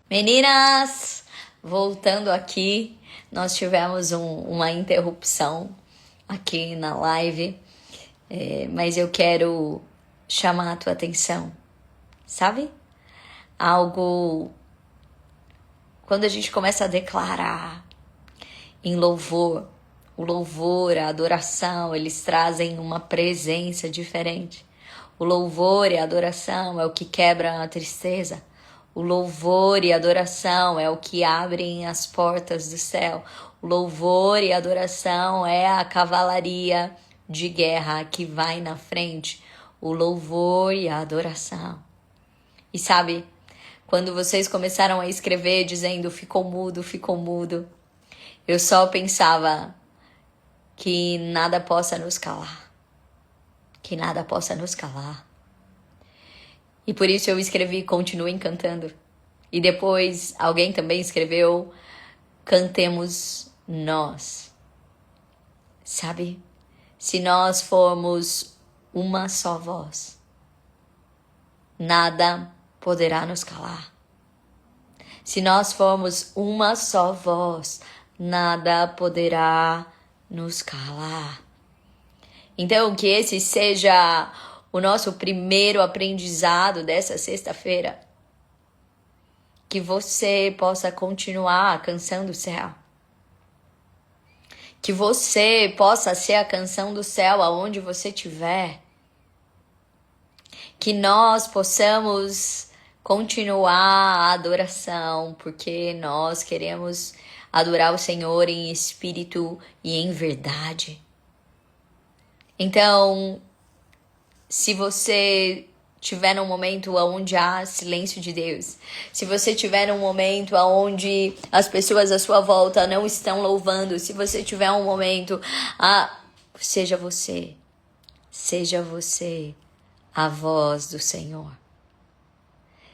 Meninas, voltando aqui, nós tivemos uma interrupção aqui na live, mas eu quero chamar a tua atenção, sabe? Algo, quando a gente começa a declarar em louvor, o louvor, a adoração, eles trazem uma presença diferente. O louvor e a adoração é o que quebra a tristeza. O louvor e a adoração é o que abrem as portas do céu. O louvor e a adoração é a cavalaria de guerra que vai na frente. O louvor e a adoração. E sabe, quando vocês começaram a escrever dizendo ficou mudo, eu só pensava que nada possa nos calar. Que nada possa nos calar. E por isso eu escrevi continuem cantando. E depois alguém também escreveu cantemos nós. Sabe? Se nós formos uma só voz, nada poderá nos calar. Se nós formos uma só voz, nada poderá nos calar. Então, que esse seja o nosso primeiro aprendizado dessa sexta-feira. Que você possa continuar a canção do céu. Que você possa ser a canção do céu aonde você estiver. Que nós possamos continuar a adoração, porque nós queremos adorar o Senhor em espírito e em verdade. Então, se você tiver num momento onde há silêncio de Deus, se você tiver num momento onde as pessoas à sua volta não estão louvando, se você tiver um momento, seja você a voz do Senhor.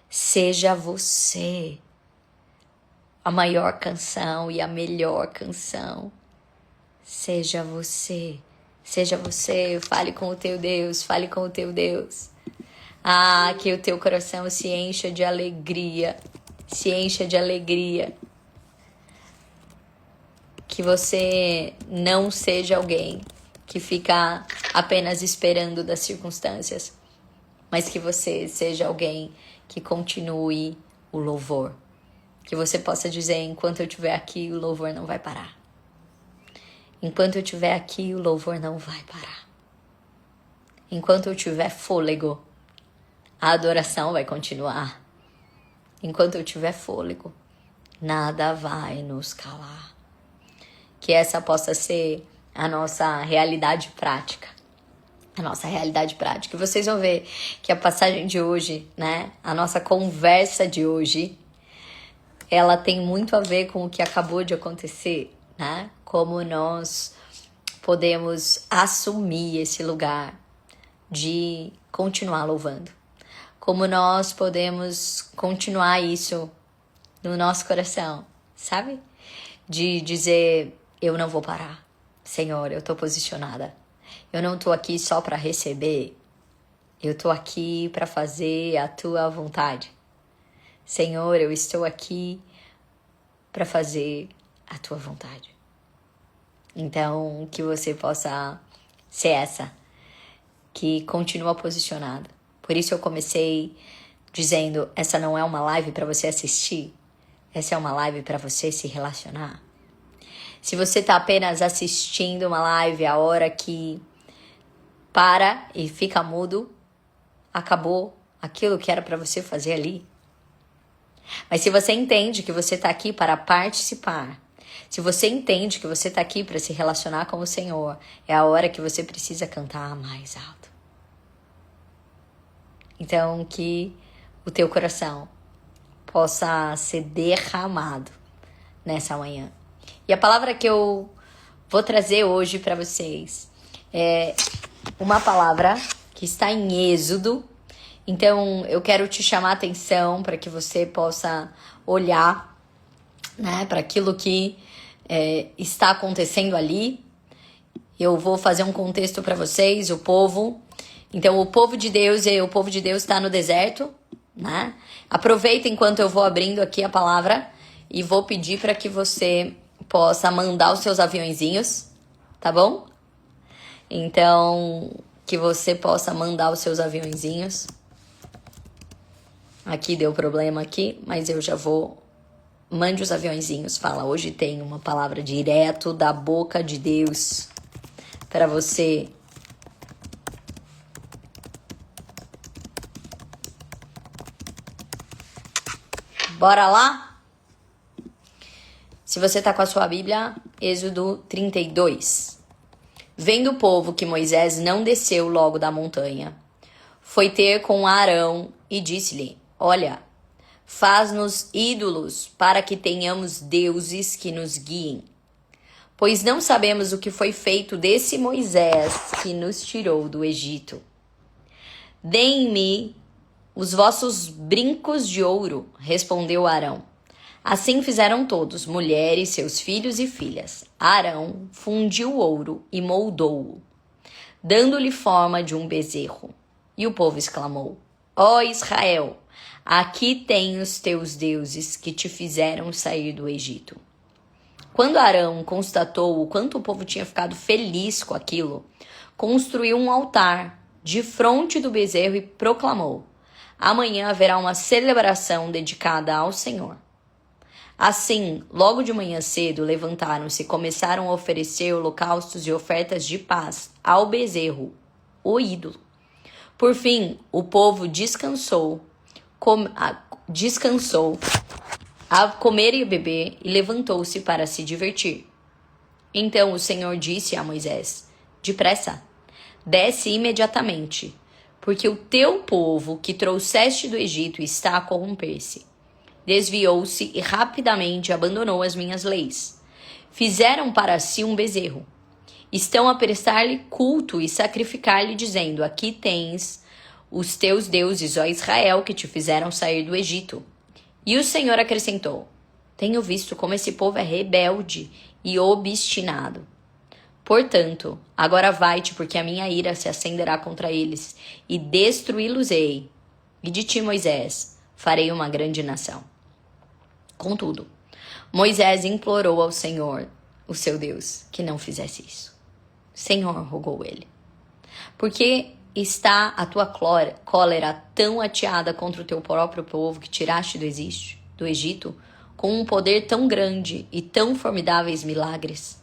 Seja você a maior canção e a melhor canção. Seja você, fale com o teu Deus, fale com o teu Deus. Que o teu coração se encha de alegria, Que você não seja alguém que fica apenas esperando das circunstâncias, mas que você seja alguém que continue o louvor. Que você possa dizer, enquanto eu estiver aqui, o louvor não vai parar. Enquanto eu estiver aqui, o louvor não vai parar. Enquanto eu tiver fôlego, a adoração vai continuar. Enquanto eu tiver fôlego, nada vai nos calar. Que essa possa ser a nossa realidade prática. A nossa realidade prática. E vocês vão ver que a passagem de hoje, né? A nossa conversa de hoje, ela tem muito a ver com o que acabou de acontecer, né? Como nós podemos assumir esse lugar de continuar louvando. Como nós podemos continuar isso no nosso coração, sabe? De dizer, eu não vou parar. Senhor, eu tô posicionada. Eu não tô aqui só para receber. Eu tô aqui para fazer a tua vontade. Senhor, eu estou aqui para fazer a tua vontade. Então, que você possa ser essa que continua posicionada. Por isso eu comecei dizendo, essa não é uma live para você assistir, essa é uma live para você se relacionar. Se você está apenas assistindo uma live a hora que para e fica mudo, acabou aquilo que era para você fazer ali. Mas se você entende que você está aqui para participar, se você entende que você está aqui para se relacionar com o Senhor, é a hora que você precisa cantar mais alto. Então, que o teu coração possa ser derramado nessa manhã. E a palavra que eu vou trazer hoje para vocês é uma palavra que está em Êxodo. Então, eu quero te chamar a atenção para que você possa olhar, né, para aquilo que está acontecendo ali. Eu vou fazer um contexto para vocês, o povo. Então, o povo de Deus está no deserto, né? Aproveita enquanto eu vou abrindo aqui a palavra e vou pedir para que você possa mandar os seus aviõezinhos, tá bom? Então, que você possa mandar os seus aviõezinhos. Aqui deu problema aqui, mas eu já vou. Mande os aviõezinhos. Fala, hoje tem uma palavra direto da boca de Deus para você. Bora lá? Se você tá com a sua Bíblia, Êxodo 32. Vendo o povo que Moisés não desceu logo da montanha, foi ter com Arão e disse-lhe: Olha, faz-nos ídolos para que tenhamos deuses que nos guiem. Pois não sabemos o que foi feito desse Moisés que nos tirou do Egito. Deem-me os vossos brincos de ouro, respondeu Arão. Assim fizeram todos, mulheres, seus filhos e filhas. Arão fundiu o ouro e moldou-o, dando-lhe forma de um bezerro. E o povo exclamou: Ó Israel, aqui tem os teus deuses que te fizeram sair do Egito. Quando Arão constatou o quanto o povo tinha ficado feliz com aquilo, construiu um altar defronte do bezerro e proclamou: Amanhã haverá uma celebração dedicada ao Senhor. Assim, logo de manhã cedo, levantaram-se e começaram a oferecer holocaustos e ofertas de paz ao bezerro, o ídolo. Por fim, o povo descansou a comer e beber e levantou-se para se divertir. Então o Senhor disse a Moisés: Depressa, desce imediatamente, porque o teu povo que trouxeste do Egito está a corromper-se. Desviou-se e rapidamente abandonou as minhas leis. Fizeram para si um bezerro. Estão a prestar-lhe culto e sacrificar-lhe, dizendo: Aqui tens os teus deuses, ó Israel, que te fizeram sair do Egito. E o Senhor acrescentou: Tenho visto como esse povo é rebelde e obstinado. Portanto, agora vai-te, porque a minha ira se acenderá contra eles, e destruí-los-ei. E de ti, Moisés, farei uma grande nação. Contudo, Moisés implorou ao Senhor, o seu Deus, que não fizesse isso. Senhor, rogou ele, porque está a tua cólera tão ateada contra o teu próprio povo que tiraste do Egito, com um poder tão grande e tão formidáveis milagres?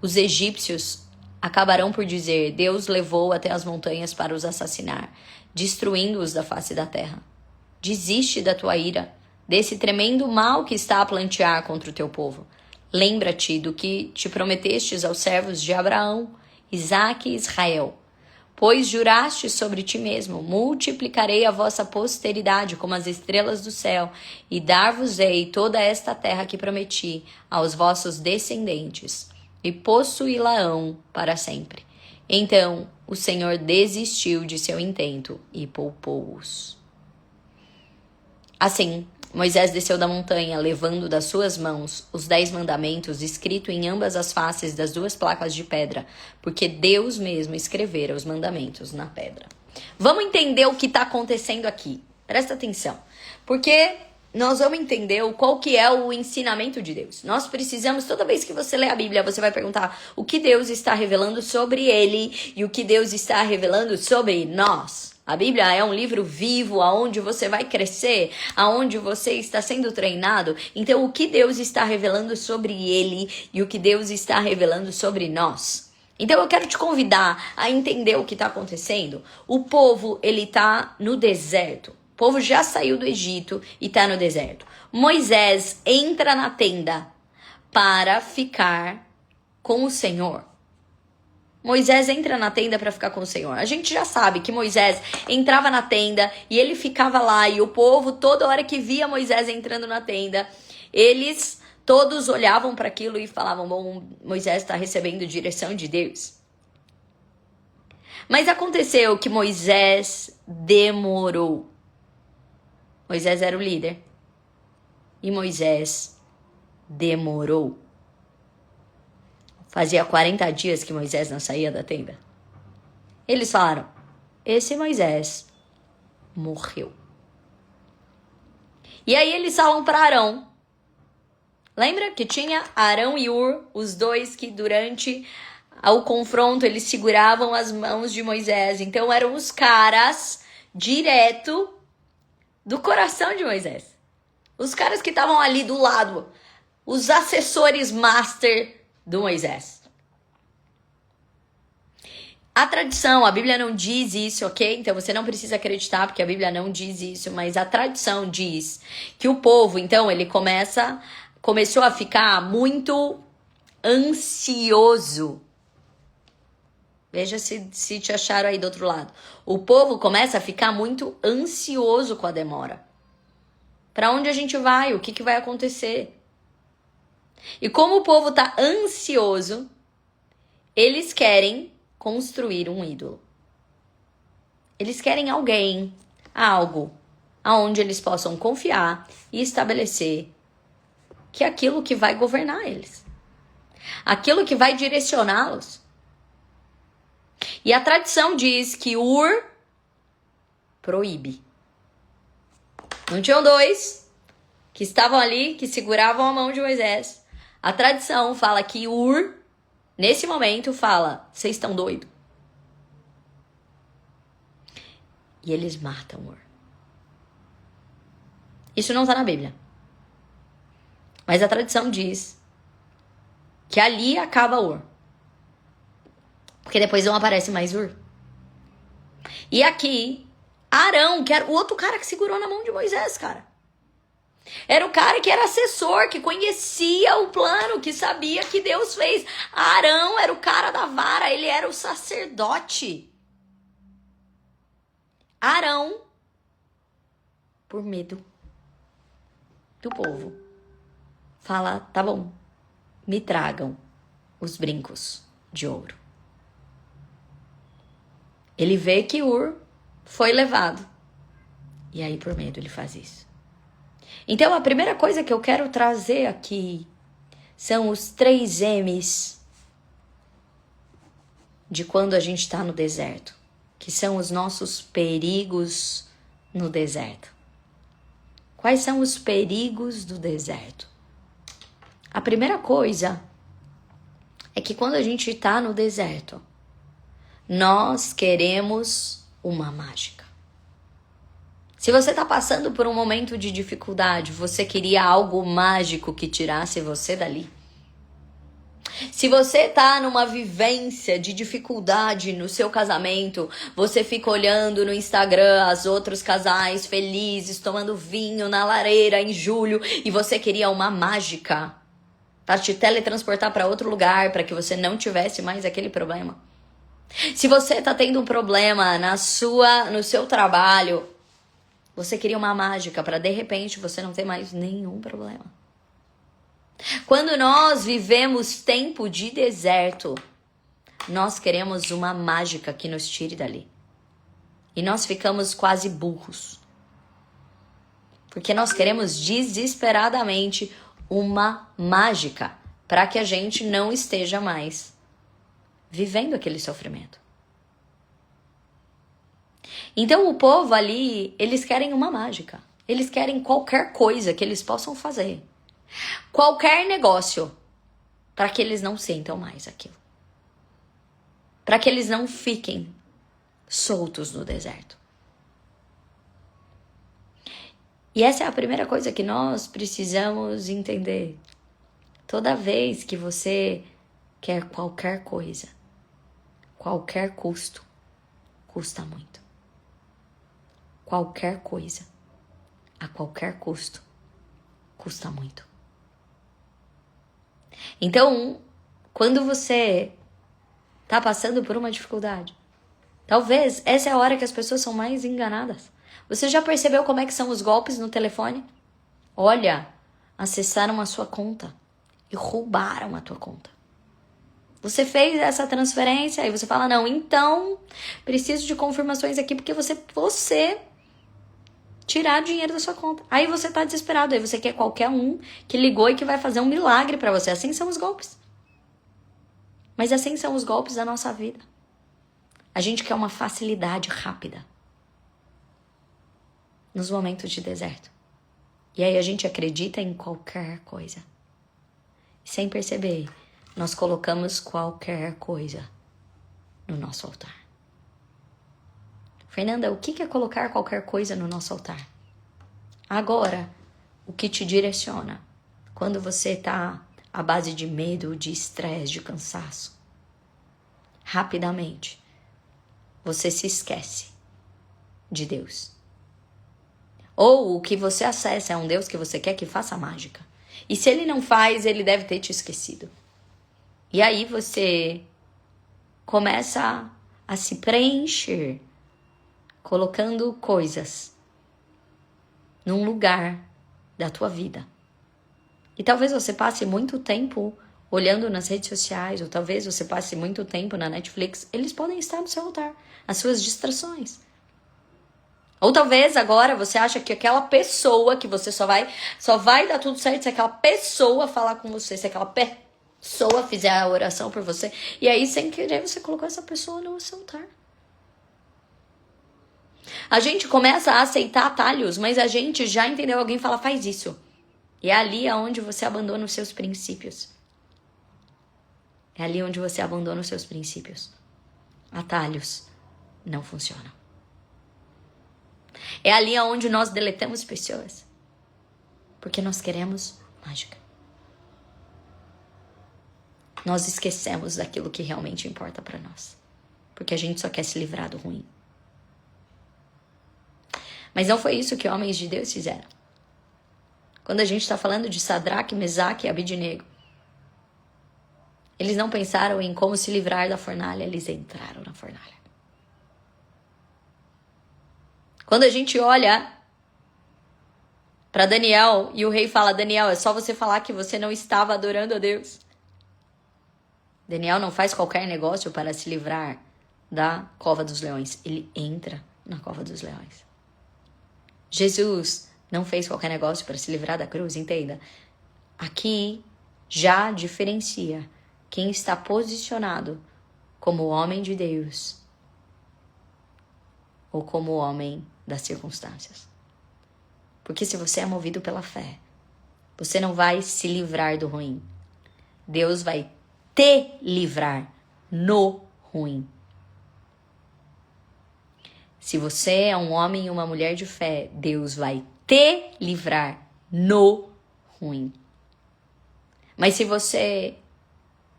Os egípcios acabarão por dizer: Deus levou até as montanhas para os assassinar, destruindo-os da face da terra. Desiste da tua ira, desse tremendo mal que está a plantear contra o teu povo. Lembra-te do que te prometestes aos servos de Abraão, Isaque e Israel. Pois juraste sobre ti mesmo: multiplicarei a vossa posteridade como as estrelas do céu, e dar-vos-ei toda esta terra que prometi aos vossos descendentes, e possuí-la-ão para sempre. Então o Senhor desistiu de seu intento e poupou-os. Assim, Moisés desceu da montanha, levando das suas mãos os 10 mandamentos escritos em ambas as faces das 2 placas de pedra, porque Deus mesmo escrevera os mandamentos na pedra. Vamos entender o que está acontecendo aqui. Presta atenção, porque nós vamos entender qual que é o ensinamento de Deus. Nós precisamos, toda vez que você lê a Bíblia, você vai perguntar o que Deus está revelando sobre ele e o que Deus está revelando sobre nós. A Bíblia é um livro vivo, aonde você vai crescer, aonde você está sendo treinado. Então, o que Deus está revelando sobre ele e o que Deus está revelando sobre nós? Então, eu quero te convidar a entender o que está acontecendo. O povo, ele está no deserto. O povo já saiu do Egito e está no deserto. Moisés entra na tenda para ficar com o Senhor. Moisés entra na tenda para ficar com o Senhor. A gente já sabe que Moisés entrava na tenda e ele ficava lá. E o povo, toda hora que via Moisés entrando na tenda, eles todos olhavam para aquilo e falavam: bom, Moisés está recebendo direção de Deus. Mas aconteceu que Moisés demorou. Moisés era o líder. E Moisés demorou. Fazia 40 dias que Moisés não saía da tenda. Eles falaram: esse Moisés morreu. E aí eles falam para Arão. Lembra que tinha Arão e Hur, os dois que durante o confronto eles seguravam as mãos de Moisés. Então eram os caras direto do coração de Moisés. Os caras que estavam ali do lado, os assessores master do Moisés. A tradição, a Bíblia não diz isso, ok? Então você não precisa acreditar porque a Bíblia não diz isso, mas a tradição diz que o povo, então, ele começou a ficar muito ansioso. Veja se te acharam aí do outro lado. O povo começa a ficar muito ansioso com a demora. Para onde a gente vai? O que vai acontecer? E como o povo tá ansioso, eles querem construir um ídolo. Eles querem alguém, algo, aonde eles possam confiar e estabelecer que é aquilo que vai governar eles. Aquilo que vai direcioná-los. E a tradição diz que Ur proíbe. Não tinham dois que estavam ali, que seguravam a mão de Moisés. A tradição fala que Ur, nesse momento, fala, vocês estão doidos? E eles matam Ur. Isso não está na Bíblia. Mas a tradição diz que ali acaba Ur. Porque depois não aparece mais Ur. E aqui, Arão, que era o outro cara que segurou na mão de Moisés, cara. Era o cara que era assessor, que conhecia o plano, que sabia que Deus fez. Arão era o cara da vara, ele era o sacerdote. Arão, por medo do povo, fala, tá bom, me tragam os brincos de ouro. Ele vê que Ur foi levado. E aí, por medo, ele faz isso. Então, a primeira coisa que eu quero trazer aqui são os 3 M's de quando a gente está no deserto, que são os nossos perigos no deserto. Quais são os perigos do deserto? A primeira coisa é que quando a gente está no deserto, nós queremos uma mágica. Se você está passando por um momento de dificuldade, você queria algo mágico que tirasse você dali. Se você está numa vivência de dificuldade no seu casamento, você fica olhando no Instagram os outros casais felizes, tomando vinho na lareira em julho, e você queria uma mágica para te teletransportar para outro lugar, para que você não tivesse mais aquele problema. Se você está tendo um problema no seu trabalho, você queria uma mágica para de repente você não ter mais nenhum problema. Quando nós vivemos tempo de deserto, nós queremos uma mágica que nos tire dali. E nós ficamos quase burros. Porque nós queremos desesperadamente uma mágica para que a gente não esteja mais vivendo aquele sofrimento. Então o povo ali, eles querem uma mágica. Eles querem qualquer coisa que eles possam fazer. Qualquer negócio para que eles não sintam mais aquilo. Para que eles não fiquem soltos no deserto. E essa é a primeira coisa que nós precisamos entender. Toda vez que você quer qualquer coisa, qualquer custo, custa muito. Qualquer coisa, a qualquer custo, custa muito. Então, quando você está passando por uma dificuldade, talvez essa é a hora que as pessoas são mais enganadas. Você já percebeu como é que são os golpes no telefone? Olha, acessaram a sua conta e roubaram a tua conta. Você fez essa transferência e você fala, não, então preciso de confirmações aqui porque você tirar dinheiro da sua conta. Aí você tá desesperado, aí você quer qualquer um que ligou e que vai fazer um milagre pra você. Assim são os golpes. Mas assim são os golpes da nossa vida. A gente quer uma facilidade rápida nos momentos de deserto. E aí a gente acredita em qualquer coisa. Sem perceber, nós colocamos qualquer coisa no nosso altar. Fernanda, o que é colocar qualquer coisa no nosso altar? Agora, o que te direciona quando você está à base de medo, de estresse, de cansaço? Rapidamente, você se esquece de Deus. Ou o que você acessa é um Deus que você quer que faça mágica. E se ele não faz, ele deve ter te esquecido. E aí você começa a se preencher, colocando coisas num lugar da tua vida. E talvez você passe muito tempo olhando nas redes sociais, ou talvez você passe muito tempo na Netflix. Eles podem estar no seu altar, as suas distrações. Ou talvez agora você acha que aquela pessoa que você só vai dar tudo certo se aquela pessoa falar com você, se aquela pessoa fizer a oração por você. E aí, sem querer, você colocou essa pessoa no seu altar. A gente começa a aceitar atalhos, mas a gente já entendeu, alguém fala, faz isso. E é ali onde você abandona os seus princípios. É ali onde você abandona os seus princípios. Atalhos não funcionam. É ali onde nós deletamos pessoas. Porque nós queremos mágica. Nós esquecemos daquilo que realmente importa para nós. Porque a gente só quer se livrar do ruim. Mas não foi isso que homens de Deus fizeram. Quando a gente está falando de Sadraque, Mesaque e Abidnego, eles não pensaram em como se livrar da fornalha, eles entraram na fornalha. Quando a gente olha para Daniel e o rei fala, Daniel, é só você falar que você não estava adorando a Deus. Daniel não faz qualquer negócio para se livrar da cova dos leões. Ele entra na cova dos leões. Jesus não fez qualquer negócio para se livrar da cruz, entenda. Aqui já diferencia quem está posicionado como homem de Deus ou como homem das circunstâncias. Porque se você é movido pela fé, você não vai se livrar do ruim. Deus vai te livrar no ruim. Se você é um homem e uma mulher de fé, Deus vai te livrar no ruim. Mas se você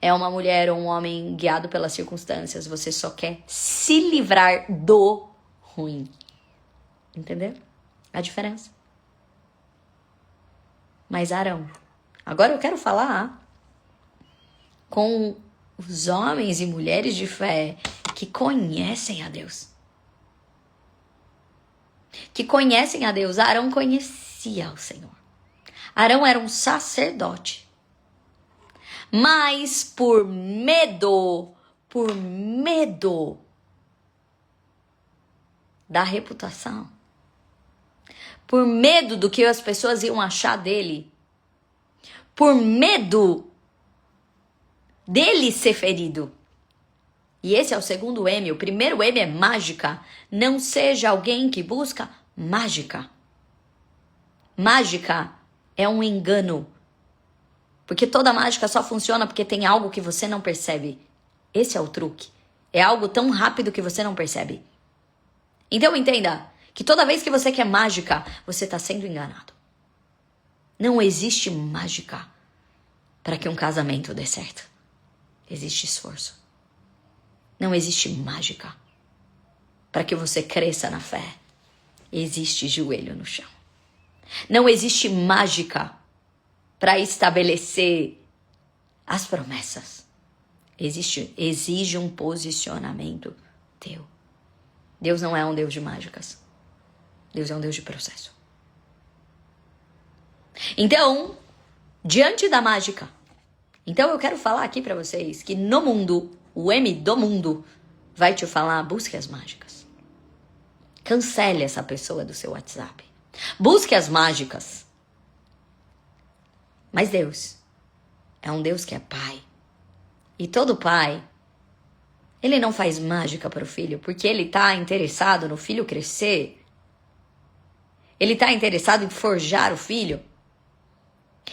é uma mulher ou um homem guiado pelas circunstâncias, você só quer se livrar do ruim. Entendeu? A diferença. Mas Arão, agora eu quero falar com os homens e mulheres de fé que conhecem a Deus. Que conhecem a Deus. Arão conhecia o Senhor. Arão era um sacerdote. Mas por medo da reputação, por medo do que as pessoas iam achar dele, por medo dele ser ferido. E esse é o segundo M. O primeiro M é mágica. Não seja alguém que busca mágica. Mágica é um engano. Porque toda mágica só funciona porque tem algo que você não percebe. Esse é o truque. É algo tão rápido que você não percebe. Então entenda que toda vez que você quer mágica, você está sendo enganado. Não existe mágica para que um casamento dê certo. Existe esforço. Não existe mágica para que você cresça na fé. Existe joelho no chão. Não existe mágica para estabelecer as promessas. Exige um posicionamento teu. Deus não é um Deus de mágicas. Deus é um Deus de processo. Então, diante da mágica, então eu quero falar aqui para vocês que no mundo, o M do mundo vai te falar, busque as mágicas. Cancele essa pessoa do seu WhatsApp. Busque as mágicas. Mas Deus é um Deus que é pai. E todo pai, ele não faz mágica para o filho porque ele está interessado no filho crescer Ele está interessado em forjar o filho?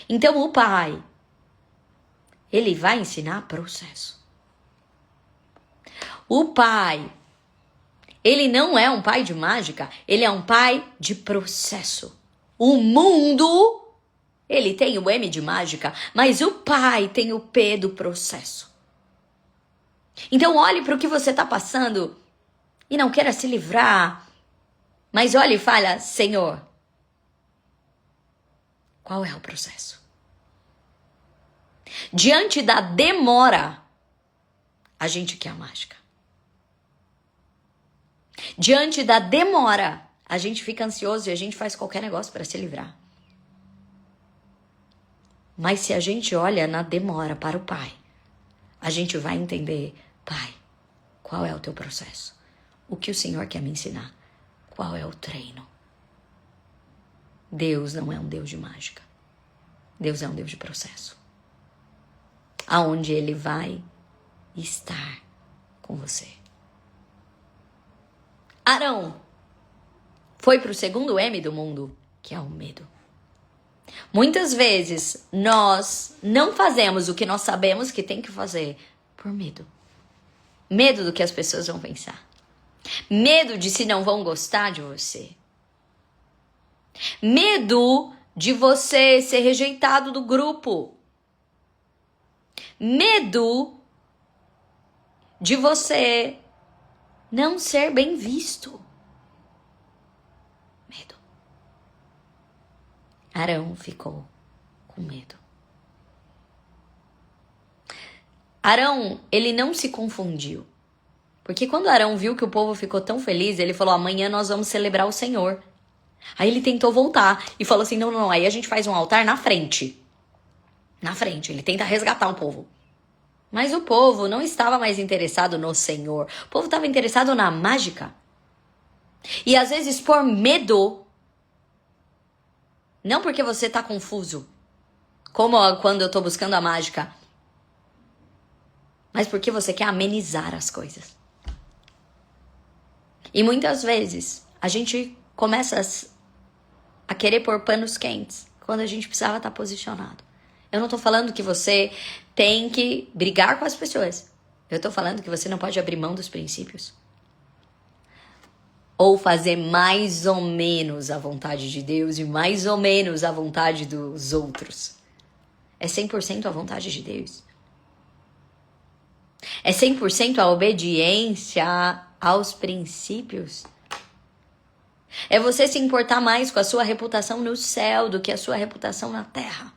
Então o pai, ele vai ensinar processo. O pai, ele não é um pai de mágica, ele é um pai de processo. O mundo, ele tem o M de mágica, mas o pai tem o P do processo. Então olhe para o que você está passando e não queira se livrar, mas olhe e fala, Senhor, qual é o processo? Diante da demora, a gente quer a mágica. Diante da demora, a gente fica ansioso e a gente faz qualquer negócio para se livrar. Mas se a gente olha na demora para o Pai, a gente vai entender, Pai, qual é o teu processo? O que o Senhor quer me ensinar? Qual é o treino? Deus não é um Deus de mágica. Deus é um Deus de processo. Aonde Ele vai estar com você. Arão foi para o segundo M do mundo, que é o medo. Muitas vezes nós não fazemos o que nós sabemos que tem que fazer por medo. Medo do que as pessoas vão pensar. Medo de se não vão gostar de você. Medo de você ser rejeitado do grupo. Medo de você não ser bem visto. Medo. Arão ficou com medo. Arão, ele não se confundiu. Porque quando Arão viu que o povo ficou tão feliz, ele falou, amanhã nós vamos celebrar o Senhor. Aí ele tentou voltar e falou assim, não, aí a gente faz um altar na frente. Na frente, ele tenta resgatar o povo. Mas o povo não estava mais interessado no Senhor. O povo estava interessado na mágica. E às vezes por medo, não porque você está confuso, como quando eu estou buscando a mágica, mas porque você quer amenizar as coisas. E muitas vezes a gente começa a querer pôr panos quentes quando a gente precisava estar posicionado. Eu não tô falando que você tem que brigar com as pessoas. Eu tô falando que você não pode abrir mão dos princípios. Ou fazer mais ou menos a vontade de Deus e mais ou menos a vontade dos outros. É 100% a vontade de Deus. É 100% a obediência aos princípios. É você se importar mais com a sua reputação no céu do que a sua reputação na terra.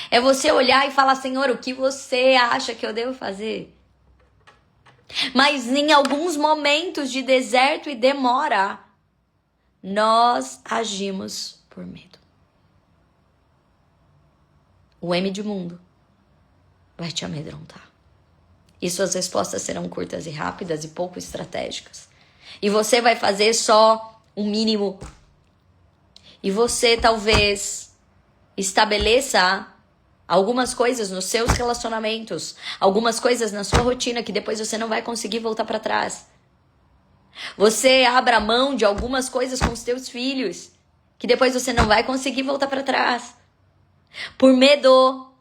É você olhar e falar, Senhor, o que você acha que eu devo fazer? Mas em alguns momentos de deserto e demora, nós agimos por medo. O M de mundo vai te amedrontar. E suas respostas serão curtas e rápidas e pouco estratégicas. E você vai fazer só o mínimo. E você talvez estabeleça algumas coisas nos seus relacionamentos, algumas coisas na sua rotina que depois você não vai conseguir voltar para trás. Você abra mão de algumas coisas com os teus filhos que depois você não vai conseguir voltar para trás. Por medo,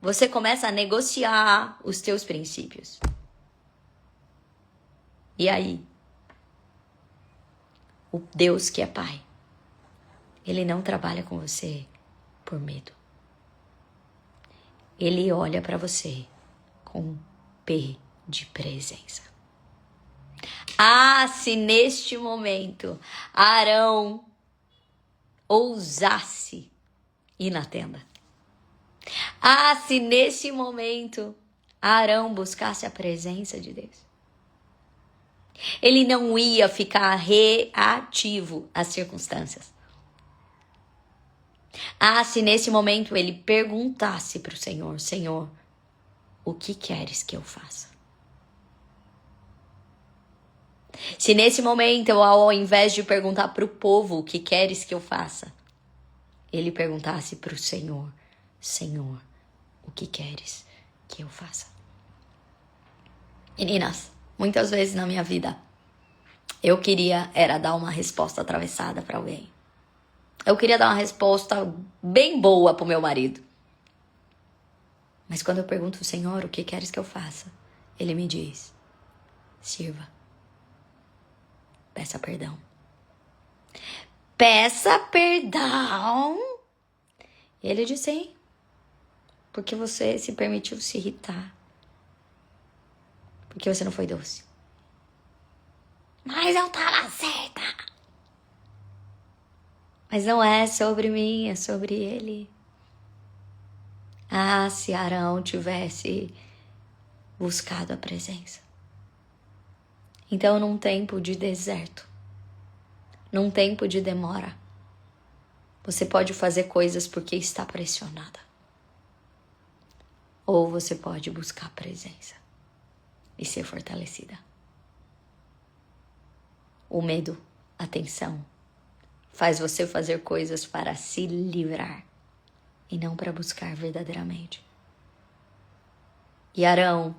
você começa a negociar os teus princípios. E aí, o Deus que é Pai, Ele não trabalha com você por medo. Ele olha para você com P de presença. Ah, se neste momento Arão ousasse ir na tenda. Ah, se nesse momento Arão buscasse a presença de Deus. Ele não ia ficar reativo às circunstâncias. Ah, se nesse momento ele perguntasse para o Senhor, Senhor, o que queres que eu faça? Se nesse momento, ao invés de perguntar para o povo o que queres que eu faça, ele perguntasse para o Senhor, Senhor, o que queres que eu faça? Meninas, muitas vezes na minha vida, eu queria era dar uma resposta atravessada para alguém. Eu queria dar uma resposta bem boa pro meu marido. Mas quando eu pergunto, Senhor, o que queres que eu faça? Ele me diz, sirva. Peça perdão. Peça perdão. E ele disse, sim. Porque você se permitiu se irritar. Porque você não foi doce. Mas eu tava certa. Mas não é sobre mim, é sobre ele. Ah, se Arão tivesse buscado a presença. Então, num tempo de deserto, num tempo de demora, você pode fazer coisas porque está pressionada. Ou você pode buscar a presença e ser fortalecida. O medo, a tensão, faz você fazer coisas para se livrar e não para buscar verdadeiramente. E Arão,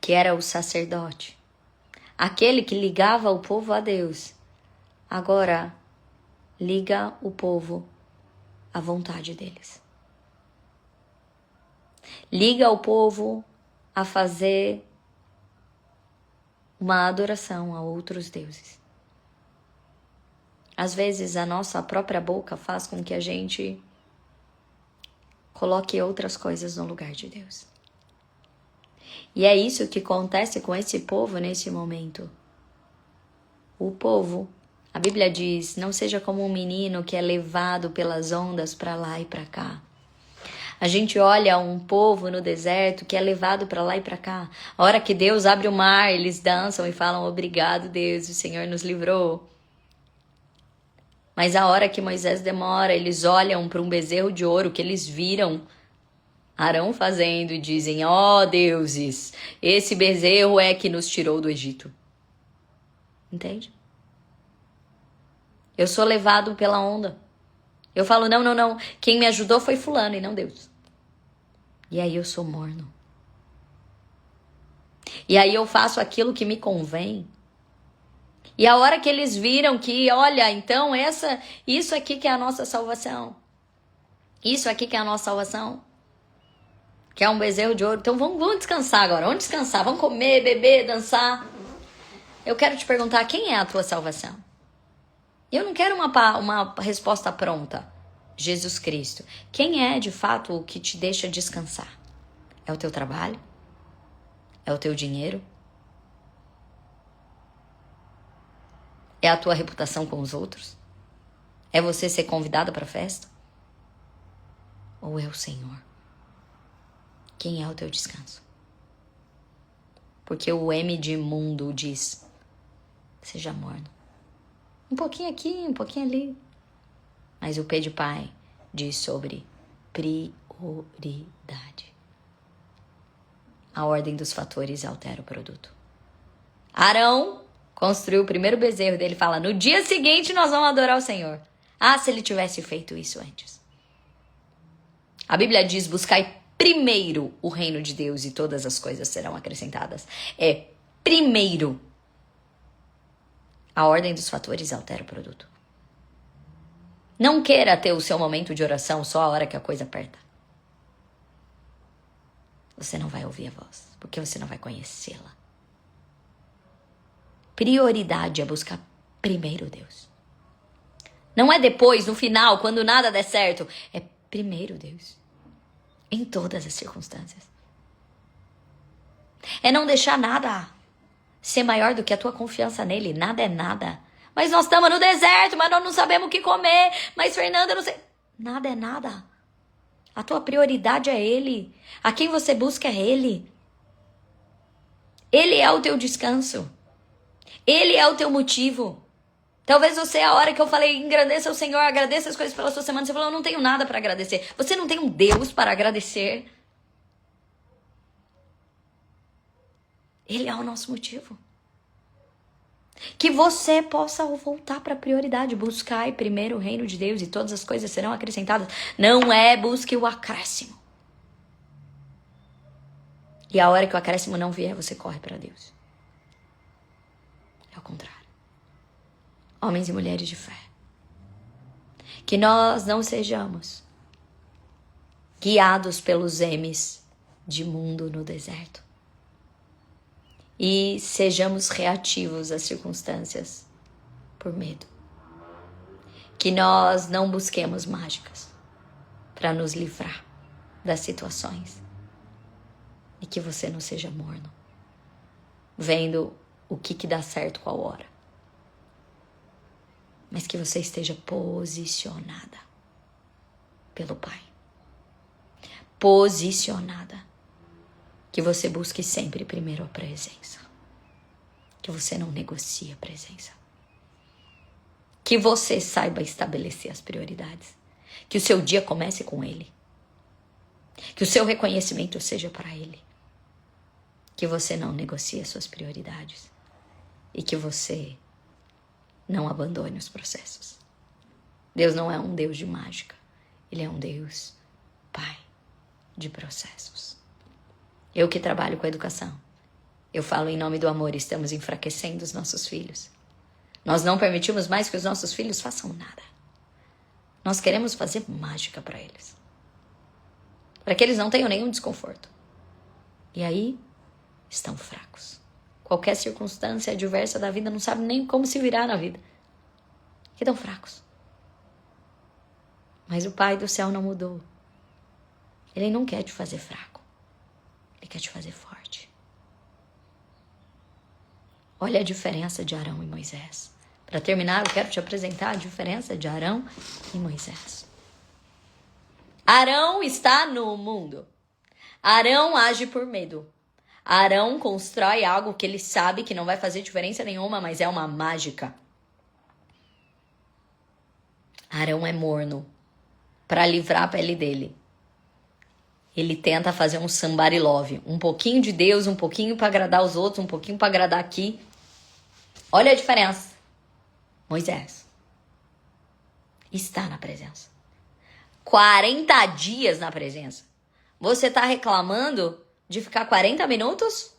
que era o sacerdote, aquele que ligava o povo a Deus, agora liga o povo à vontade deles. Liga o povo a fazer uma adoração a outros deuses. Às vezes a nossa própria boca faz com que a gente coloque outras coisas no lugar de Deus. E é isso que acontece com esse povo nesse momento. O povo, a Bíblia diz, não seja como um menino que é levado pelas ondas para lá e para cá. A gente olha um povo no deserto que é levado para lá e para cá. A hora que Deus abre o mar, eles dançam e falam, obrigado Deus, o Senhor nos livrou. Mas a hora que Moisés demora, eles olham para um bezerro de ouro que eles viram Arão fazendo e dizem, ó deuses, esse bezerro é que nos tirou do Egito. Entende? Eu sou levado pela onda. Eu falo, não, quem me ajudou foi fulano e não Deus. E aí eu sou morno. E aí eu faço aquilo que me convém. E a hora que eles viram que, olha, então isso aqui que é a nossa salvação. Isso aqui que é a nossa salvação. Que é um bezerro de ouro. Então vamos descansar agora. Vamos descansar, vamos comer, beber, dançar. Eu quero te perguntar, quem é a tua salvação? Eu não quero uma resposta pronta. Jesus Cristo. Quem é de fato o que te deixa descansar? É o teu trabalho? É o teu dinheiro? É a tua reputação com os outros? É você ser convidada para a festa? Ou é o Senhor? Quem é o teu descanso? Porque o M de mundo diz, seja morno. Um pouquinho aqui, um pouquinho ali. Mas o P de pai diz sobre prioridade. A ordem dos fatores altera o produto. Arão construiu o primeiro bezerro dele, fala, no dia seguinte nós vamos adorar o Senhor. Ah, se ele tivesse feito isso antes. A Bíblia diz, buscai primeiro o reino de Deus e todas as coisas serão acrescentadas. É primeiro. A ordem dos fatores altera o produto. Não queira ter o seu momento de oração só a hora que a coisa aperta. Você não vai ouvir a voz, porque você não vai conhecê-la. Prioridade é buscar primeiro Deus. Não é depois, no final, quando nada der certo. É primeiro Deus. Em todas as circunstâncias. É não deixar nada ser maior do que a tua confiança nele. Nada é nada. Mas nós estamos no deserto, mas nós não sabemos o que comer. Mas Fernanda, eu não sei. Nada é nada. A tua prioridade é ele. A quem você busca é ele. Ele é o teu descanso. Ele é o teu motivo. Talvez você, a hora que eu falei, engrandeça o Senhor, agradeça as coisas pela sua semana, você falou, eu não tenho nada para agradecer. Você não tem um Deus para agradecer. Ele é o nosso motivo. Que você possa voltar para a prioridade. Buscar primeiro o reino de Deus e todas as coisas serão acrescentadas. Não é busque o acréscimo. E a hora que o acréscimo não vier, você corre para Deus. É o contrário. Homens e mulheres de fé. Que nós não sejamos guiados pelos M's de mundo no deserto. E sejamos reativos às circunstâncias por medo. Que nós não busquemos mágicas para nos livrar das situações. E que você não seja morno, vendo o que dá certo qual hora. Mas que você esteja posicionada pelo Pai. Posicionada. Que você busque sempre primeiro a presença. Que você não negocie a presença. Que você saiba estabelecer as prioridades. Que o seu dia comece com Ele. Que o seu reconhecimento seja para Ele. Que você não negocie as suas prioridades. E que você não abandone os processos. Deus não é um Deus de mágica. Ele é um Deus Pai de processos. Eu que trabalho com educação, eu falo em nome do amor, estamos enfraquecendo os nossos filhos. Nós não permitimos mais que os nossos filhos façam nada. Nós queremos fazer mágica para eles. Para que eles não tenham nenhum desconforto. E aí, estão fracos. Qualquer circunstância adversa da vida, não sabem nem como se virar na vida. Que estão fracos. Mas o Pai do céu não mudou. Ele não quer te fazer fraco. Ele quer te fazer forte. Olha a diferença de Arão e Moisés. Para terminar, eu quero te apresentar a diferença de Arão e Moisés. Arão está no mundo. Arão age por medo. Arão constrói algo que ele sabe que não vai fazer diferença nenhuma, mas é uma mágica. Arão é morno para livrar a pele dele. Ele tenta fazer um somebody love. Um pouquinho de Deus, um pouquinho para agradar os outros, um pouquinho para agradar aqui. Olha a diferença. Moisés está na presença. 40 dias na presença. Você está reclamando de ficar 40 minutos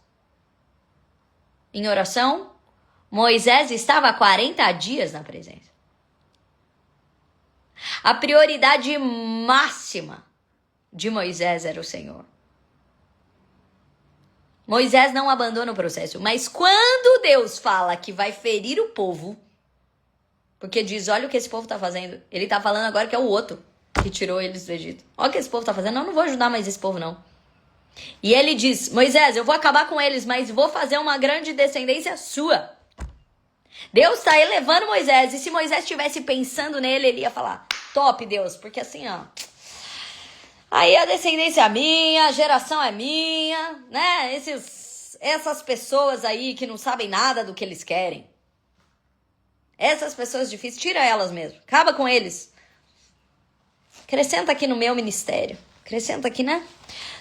em oração? Moisés estava 40 dias na presença. A prioridade máxima de Moisés era o Senhor. Moisés não abandona o processo, mas quando Deus fala que vai ferir o povo, porque diz, olha o que esse povo está fazendo, ele está falando agora que é o outro que tirou eles do Egito. Olha o que esse povo está fazendo, eu não vou ajudar mais esse povo não. E ele diz, Moisés, eu vou acabar com eles, mas vou fazer uma grande descendência sua. Deus está elevando Moisés, e se Moisés estivesse pensando nele, ele ia falar, top Deus, porque assim, ó, aí a descendência é minha, a geração é minha, né? Essas pessoas aí que não sabem nada do que eles querem. Essas pessoas difíceis, tira elas mesmo, acaba com eles. Acrescenta aqui no meu ministério, acrescenta aqui, né?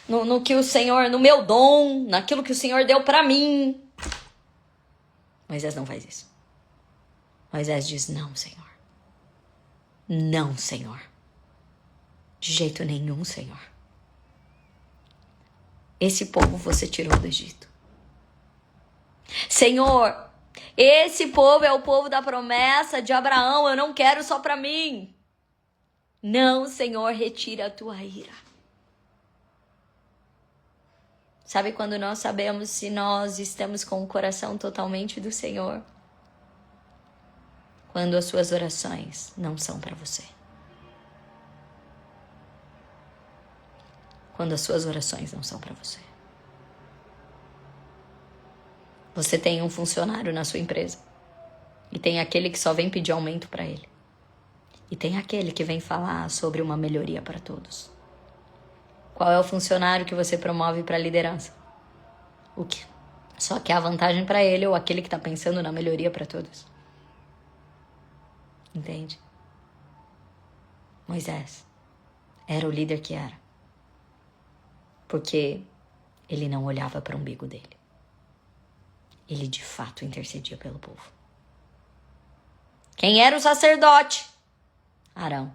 No que o Senhor, no meu dom, naquilo que o Senhor deu pra mim. Moisés não faz isso. Moisés diz, não, Senhor. Não, Senhor. De jeito nenhum, Senhor. Esse povo você tirou do Egito. Senhor, esse povo é o povo da promessa de Abraão. Eu não quero só pra mim. Não, Senhor, retira a tua ira. Sabe quando nós sabemos se nós estamos com o coração totalmente do Senhor? Quando as suas orações não são para você. Quando as suas orações não são para você. Você tem um funcionário na sua empresa. E tem aquele que só vem pedir aumento para ele. E tem aquele que vem falar sobre uma melhoria para todos. Qual é o funcionário que você promove para a liderança? O que só quer a vantagem para ele ou aquele que está pensando na melhoria para todos? Entende? Moisés era o líder que era. Porque ele não olhava para o umbigo dele. Ele de fato intercedia pelo povo. Quem era o sacerdote? Arão.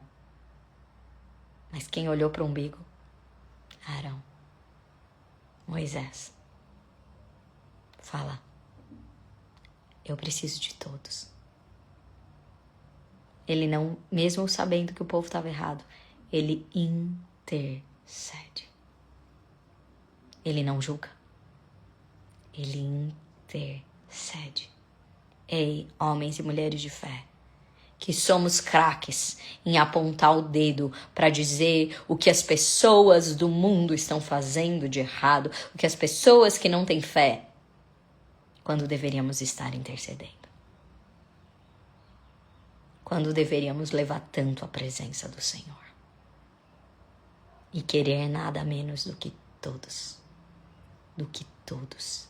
Mas quem olhou para o umbigo? Arão. Moisés. Fala. Eu preciso de todos. ele não, mesmo sabendo que o povo estava errado, ele intercede. Ele não julga. Ele intercede. Ei, homens e mulheres de fé, que somos craques em apontar o dedo para dizer o que as pessoas do mundo estão fazendo de errado, o que as pessoas que não têm fé, quando deveríamos estar intercedendo. Quando deveríamos levar tanto a presença do Senhor. E querer nada menos do que todos. Do que todos.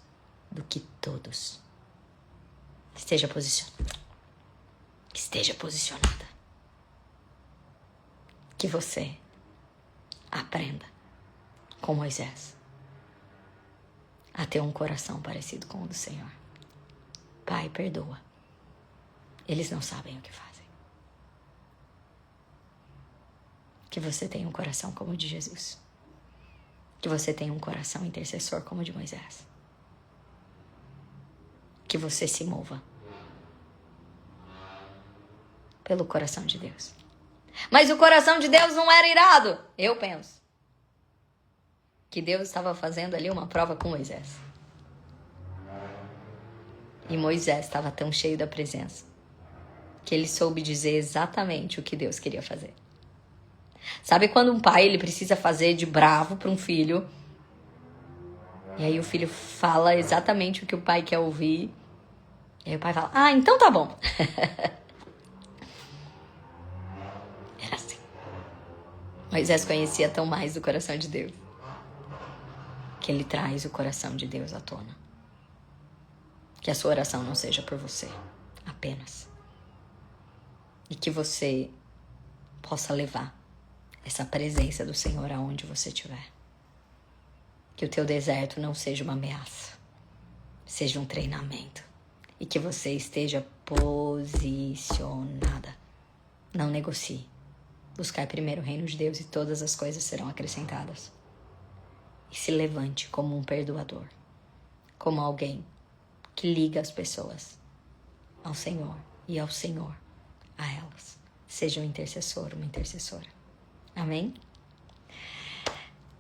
Do que todos. Esteja posicionado. Esteja posicionada. Que você aprenda com Moisés a ter um coração parecido com o do Senhor. Pai, perdoa. Eles não sabem o que fazem. Que você tenha um coração como o de Jesus. Que você tenha um coração intercessor como o de Moisés. Que você se mova pelo coração de Deus. Mas o coração de Deus não era irado. Eu penso que Deus estava fazendo ali uma prova com Moisés. E Moisés estava tão cheio da presença que ele soube dizer exatamente o que Deus queria fazer. Sabe quando um pai ele precisa fazer de bravo para um filho? E aí o filho fala exatamente o que o pai quer ouvir. E aí o pai fala, então tá bom. Era assim. Moisés conhecia tão mais do coração de Deus que ele traz o coração de Deus à tona. Que a sua oração não seja por você apenas. E que você possa levar essa presença do Senhor aonde você estiver. Que o teu deserto não seja uma ameaça, seja um treinamento. E que você esteja posicionada. Não negocie. Buscar primeiro o reino de Deus e todas as coisas serão acrescentadas. E se levante como um perdoador. Como alguém que liga as pessoas ao Senhor e ao Senhor a elas. Seja um intercessor, uma intercessora. Amém?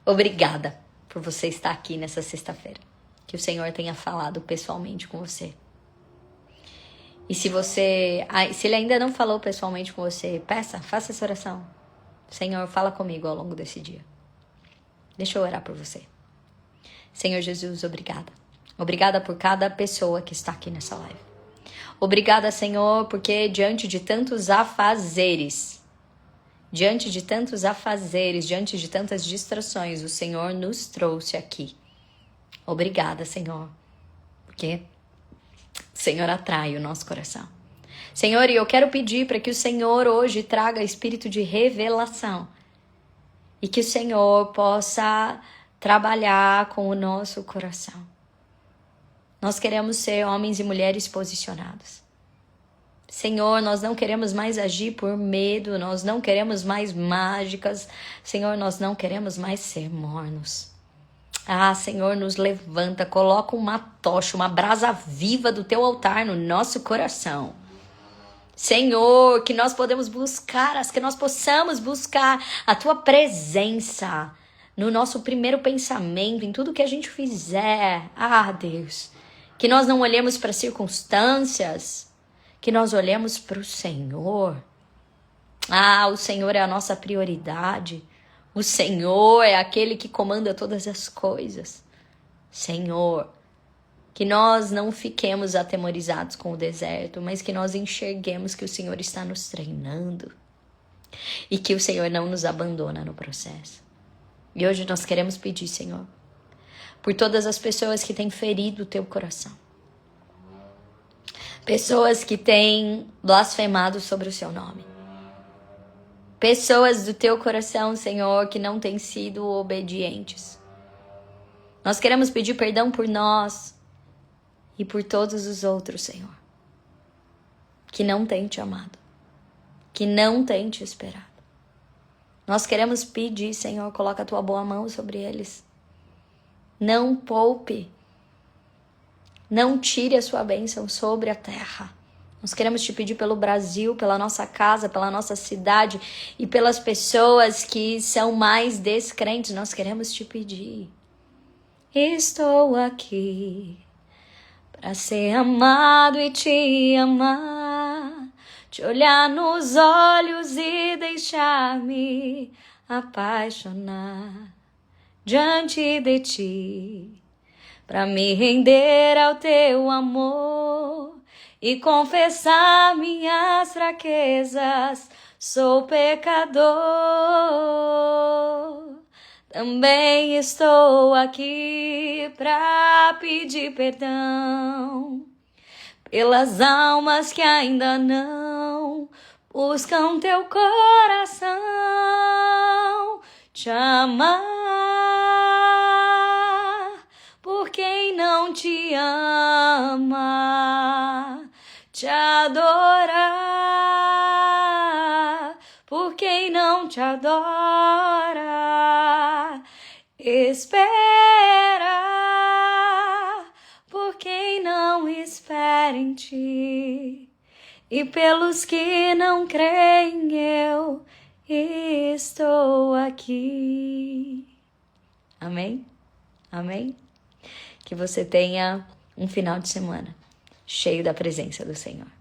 Obrigada por você estar aqui nessa sexta-feira. Que o Senhor tenha falado pessoalmente com você. E se ele ainda não falou pessoalmente com você, faça essa oração. Senhor, fala comigo ao longo desse dia. Deixa eu orar por você. Senhor Jesus, obrigada. Obrigada por cada pessoa que está aqui nessa live. Obrigada, Senhor, porque diante de tantos afazeres, diante de tantas distrações, o Senhor nos trouxe aqui. Obrigada, Senhor, porque o Senhor atrai o nosso coração. Senhor, e eu quero pedir para que o Senhor hoje traga espírito de revelação e que o Senhor possa trabalhar com o nosso coração. Nós queremos ser homens e mulheres posicionados. Senhor, nós não queremos mais agir por medo, nós não queremos mais mágicas. Senhor, nós não queremos mais ser mornos. Senhor, nos levanta, coloca uma tocha, uma brasa viva do teu altar no nosso coração. Senhor, que nós possamos buscar a tua presença no nosso primeiro pensamento, em tudo que a gente fizer. Deus, que nós não olhemos para circunstâncias, que nós olhemos para o Senhor. O Senhor é a nossa prioridade. O Senhor é aquele que comanda todas as coisas. Senhor, que nós não fiquemos atemorizados com o deserto, mas que nós enxerguemos que o Senhor está nos treinando e que o Senhor não nos abandona no processo. E hoje nós queremos pedir, Senhor, por todas as pessoas que têm ferido o teu coração. Pessoas que têm blasfemado sobre o seu nome. Pessoas do teu coração, Senhor, que não têm sido obedientes. Nós queremos pedir perdão por nós e por todos os outros, Senhor, que não têm te amado, que não têm te esperado. Nós queremos pedir, Senhor, coloca a tua boa mão sobre eles. Não poupe. Não tire a sua bênção sobre a terra. Nós queremos te pedir pelo Brasil, pela nossa casa, pela nossa cidade e pelas pessoas que são mais descrentes. Nós queremos te pedir. Estou aqui para ser amado e te amar, te olhar nos olhos e deixar-me apaixonar diante de ti, para me render ao teu amor e confessar minhas fraquezas. Sou pecador. Também estou aqui para pedir perdão pelas almas que ainda não buscam teu coração. Te amar por quem não te ama. Te adorar por quem não te adora. Esperar por quem não espera em ti. E pelos que não creem, eu estou aqui. Amém? Amém? Que você tenha um final de semana cheio da presença do Senhor.